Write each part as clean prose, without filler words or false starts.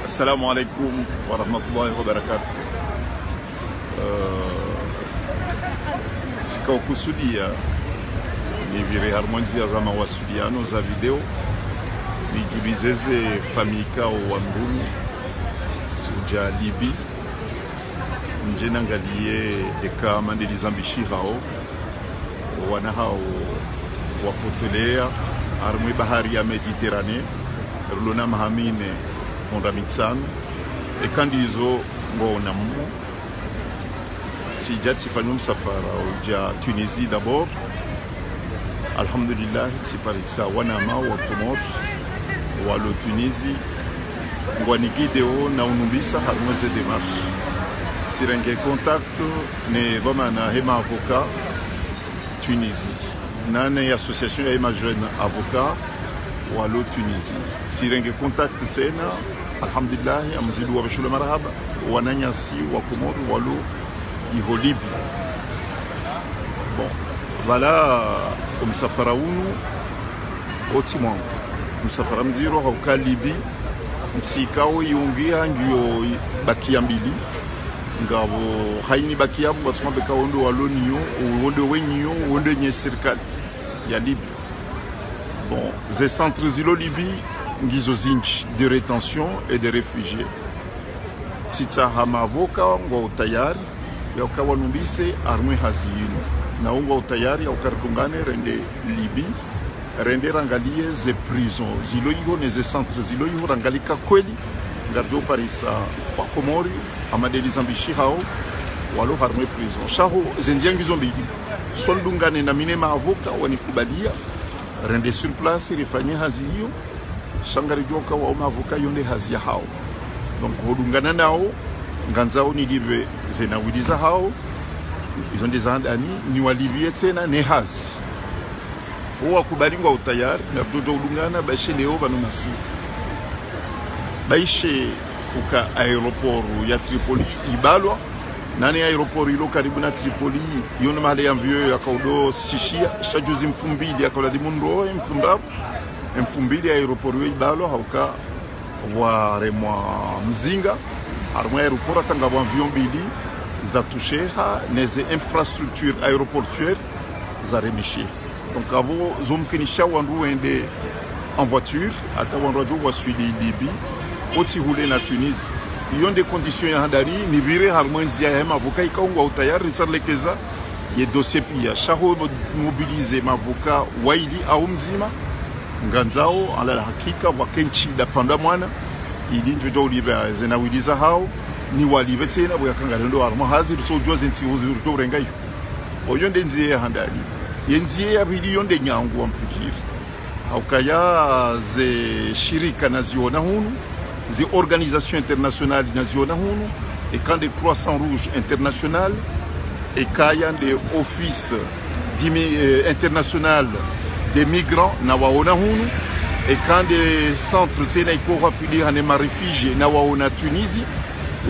Assalamu alaikum wa rahmatullahi wa barakatuh. Sikakusudia ni vile harmonizia za mawasiliano za video nijulizeze famika wa ndugu uja Libi nje nangalie eka mandelizambishirao wana hao wapotelea armwe bahari ya Mediterane rulona mahamine onda mitsano ekandizo ngona mu sija tifanyum safara uja Tunisie d'abord alhamdulillah tiparisa wana ma wa Comores walo Tunisie ngwani gideo na unumbisa harmoze démarche sirenge contact ne vamana hema avocat Tunisie nane association ya hema jeune avocat walo Tunisie sirenge contact tena alhamdulillah amzidu wa bashula marhaba wananyasi wa Comores walo iho Libi. Bon voilà umsafara unu otimon msafara mziro hauka Libi nsikao yungia ngiyo bakia mbili ngabo haini bakia batsuma beka wondo waloniyo wondo wenyo wondo nye serikali ya Libi. Bon ze centres zilo Libi ngizo zinchi de rétention et de réfugiés tita hamavoka ngo tayari ya ukawa numbise armwe hazino na ungo tayari ya ukarungane rende Libi rende rangalie ze prison zilo yigo neze centre zilo yigo rangalika kweli ngarjo parisa wa Komori amadelizambishi hao walo harmwe prison shaho zendiangi zombili sondungane na minema avoka wanikubalia rende sur place rifanye haziyo shangari joka wa avoka yonde hazia hao donc hodungana nao nganzao ni libe zena widiza hao izo ndezandani ni walibie tena ne hazi huwa kubalingwa utayari na dojo ulungana bashe leo banumasi baishe uka aeroport ya Tripoli ibalwa nani aeroport ilo karibu na Tripoli yona mahali ya mvyo ya kaudo shishia shajuzi mfumbili ya kaula dimundo mfumbili ya aeroport ibalwa hauka waremwa mzinga armwe aeroport tanga avion mbili za tusheha neze infrastructure aéroportuaire za remishir. Donc abo zomkinisha wandu ende en voiture ata wandu wa suidi Libi oti hule na Tunis yon des conditions ya handari ni vire harmonizia ya avocat ikaungwa utayari sarlekeza ye dossier pia shaho mobiliser mavoka waili au mzima nganzao ala hakika wakenchi da panda mwana ili njojo liba zena widiza hao ni walibe tena buyakanga ndo armo hazi tsojo zenti uzo rengayo oyonde nziye handali yenziye abili yonde nyangu wa mfikiri haukaya ze shirika naziona hunu ze organisation internationale naziona hunu et quand des croissants rouges international et kaya de office international des migrants na waona hunu et quand des centres tena iko affiliés à réfugiés na waona Tunisie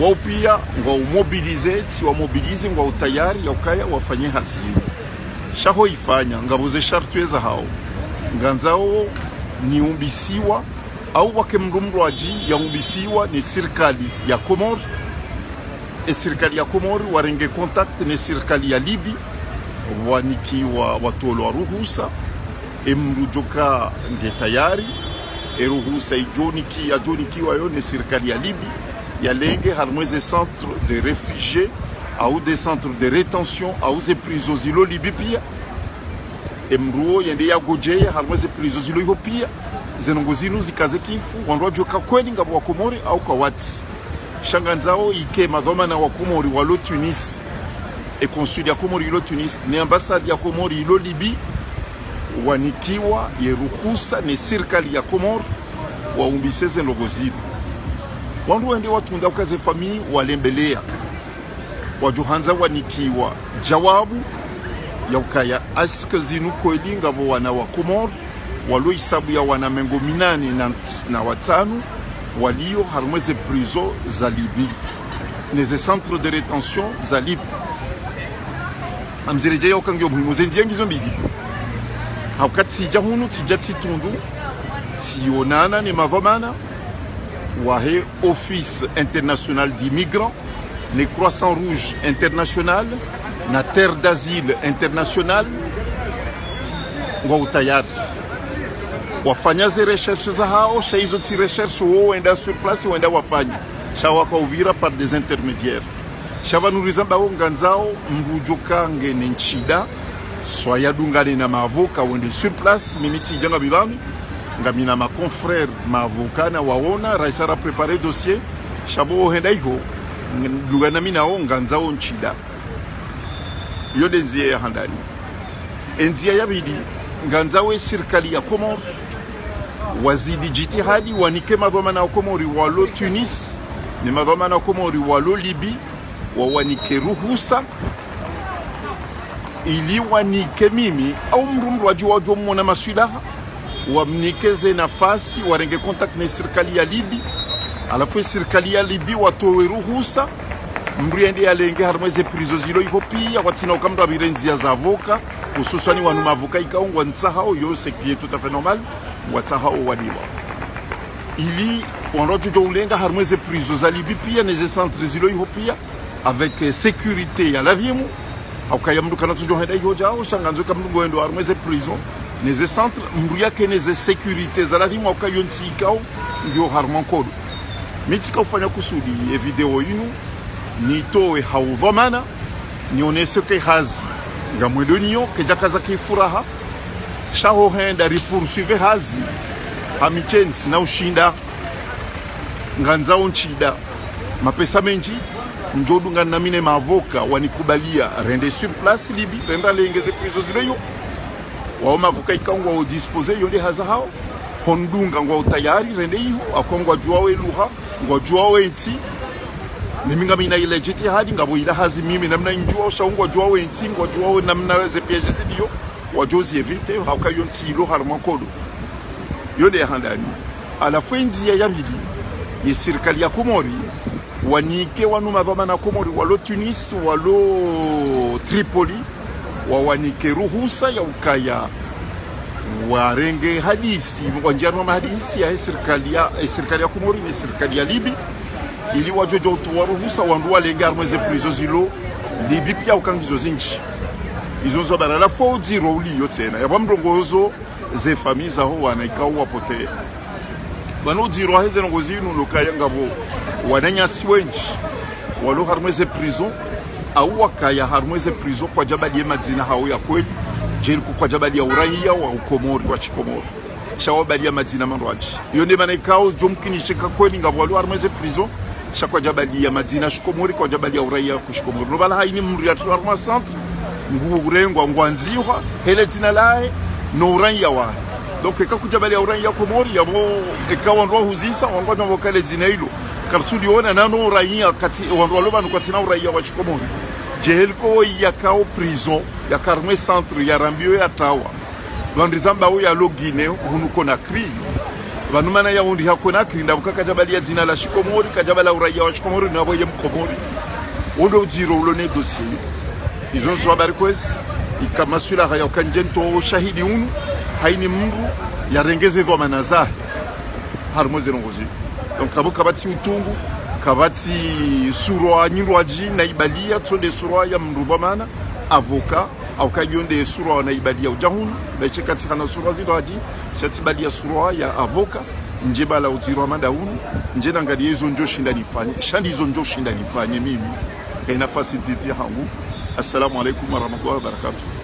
wao pia ngwa mobilize si wa mobilize ngwa utayari ya ukaya wafanye hazini shaho ifanya ngabuze shartu za hao nganzao ni umbisiwa au wake mrumrwaji ya umbisiwa ni serikali ya Komori e serikali ya Komori warenge contact ni serikali ya Libi wanikiwa watolo ruhusa emrujoka ngetayari ruhusa ijoniki wayo ni serikali ya Libi yalenge harmoise centre de réfugiés au des centres de rétention au des prisons zilo Libi pia emruo yende ya gojeya harmoise prisons zilo hiyo pia zenongozinu zikaze kifu wandu joka kweli ngabo wa Komori au kwa wati shanganzao ike madhoma na wa Komori walo Tunis et consul ya Komori ilo Tunis ni ambassade ya Komori ilo Libi wanikiwa yeruhusa ni serikali ya Komori waumbiseze nogozinu wandu wende watunda ukaze famii walembelea wajuhanza wanikiwa jawabu ya ukaya aska zinu kweli ngabo wana wa Komori walo isabu ya wana mengo minani na watanu walio harmweze prison za Libi neze centre de rétention za Libi amzireje ya ukangyo muhimu zendiye ngizo mbili haukati sija hunu tija titundu tionana ni mavomana wahe Office International d'Immigrants, les Croissants Rouges International, na Terre d'Asile International, ngwa utayari. Wafanya ze recherche za hao, sha hizo ti recherche wenda sur place wenda wafanya. Sha waka Uvira par des intermédiaires. Sha vanuriza bao nganzao mrujoka ngene nchida, soya dungane na maavoka wende sur place, miniti janga bibami, ngamina ma confrère ma avocat na waona, raisara préparer dossier, shabo henda iho, lugana mina o nganzao nchida. Yode nziye ya handani. Nziye ya bidi, nganzawe sirkali ya Komoro, wazidi jitihadi wanike madhomana ya Komori walo Tunis, ni madhomana ya Komori walo Libi, wawanike ruhusa, ili wanike mimi, au mrundu wajuwa mwona masudaha, wamnikeze nafasi, warenge kontak na sirkali ya Libi, alafu sirkali ya Libi watowe ruhusa, mbriende ya lenge harmeze prizo zilo ikopi, ya watina ukamdu abirenzi ya zavoka, ususwani wanu mavoka ikaungwa nsahao, yo c'est qui est tout à fait normal, watsahao wadiwa. Ili wanrojo ulenga harmeze prizo za Libi pia, neze centre zilo ikopi, avec sécurité ya la viemu, haukaya mdu kanatujo henda yojao, shanganzo kamdu goendo harmeze prizo, neze centre, mdu yake neze sécurité za la viemu, haukaya yonsi ikao, ndio harman kodo. Mitika ufanya kusudi, e video inu, nitowe haudhamana, nionese ke hazi, nga mwedonio, ke jakaza ke furaha, shaho henda ripursuive hazi, hamichensi na ushinda, nganzao nchida, mapesa menji, njodu nga namine mavoka, wanikubalia, rende sur place Libi, renda lengeze prizo zileyo, wao mavoka ikaungwa o dispose yonde haza hao, hondunga ngwa utayari, rende iho, akongwa juawe luha, ngwa juawe nti, niminga mina ile jitihadi ngabo ila hazi mimi namna injua shaungwa juawe nti, ngwa juawe namna zepiaje zidiyo, wajozi evite, hauka yonti ilo harman kodo. Yonde ya handani. Ala fwenzi ya yabidi, ye sirkali ya Komori, wanike wanu madhomana Komori, walo Tunis, walo Tripoli, wawanike ruhusa ya ukaya, warenge hadisi, wanjianwa mahadisi ya sirkali ya Komori, ni sirkali ya Libi, ili wajojo utuwa ruhusa, wanduwa lenga armeze prizo zilo, Libi pia ukangizo zinchi. Izo bara la fo ziro uli yotena. Ya bamrongozo ze famille za ho wanaika wapote. Bano ziro heze ngozi inu lokaya ngabo wananya siwenji. Walo harmeze prison au wakaya harmeze prison kwa jabali ya madina hao ya kweli. Jeri kwa jabali ya uraia wa Ukomori wa Chikomori. Shawabali ya madina manwaji. Yonde manekao jomkini shika kweli ngabo walo harmeze prison. Shakwa jabali ya madina Chikomori kwa jabali ya uraia kwa Chikomori. Nobala haini mri ya tuarma centre. Ngurengwa ngwanziwa hele tina lae no uranya wa donc ekakujabali ya uranya Komori yabo ekawandwa huzisa wangwa vokale zina hilo karsudi ona nano uranya kati wandwa loba no kwatina uranya wa Chikomori jehelko yakao prison ya karme centre ya rambio ya tawa bandizamba o ya logine hunuko na kri banumana ya undi hakona kri ndabukaka jabali ya zina la Chikomori kajabala uranya wa Chikomori na boye mkomori ondo ziro ulone dossier. Ils ont soit barquez, ikamasula haya kanjento shahidi unu, haini mndu ya rengeze voma nazahi, harmoze nongozi. Donc kabo kabati utungu, kabati surwa nyirwaji na ibalia, tsonde surwa ya mndu vomana, avoka, au kayonde surwa na ibalia ujahunu, beche katika na surwa zirwaji, shatibalia surwa ya avoka, njeba la uzirwa manda unu, njena ngadi yezo njo shinda nifanye, shandi yezo njo shinda nifanye mimi, nafasi titi hangu. Assalamu alaikum warahmatullahi wabarakatuh.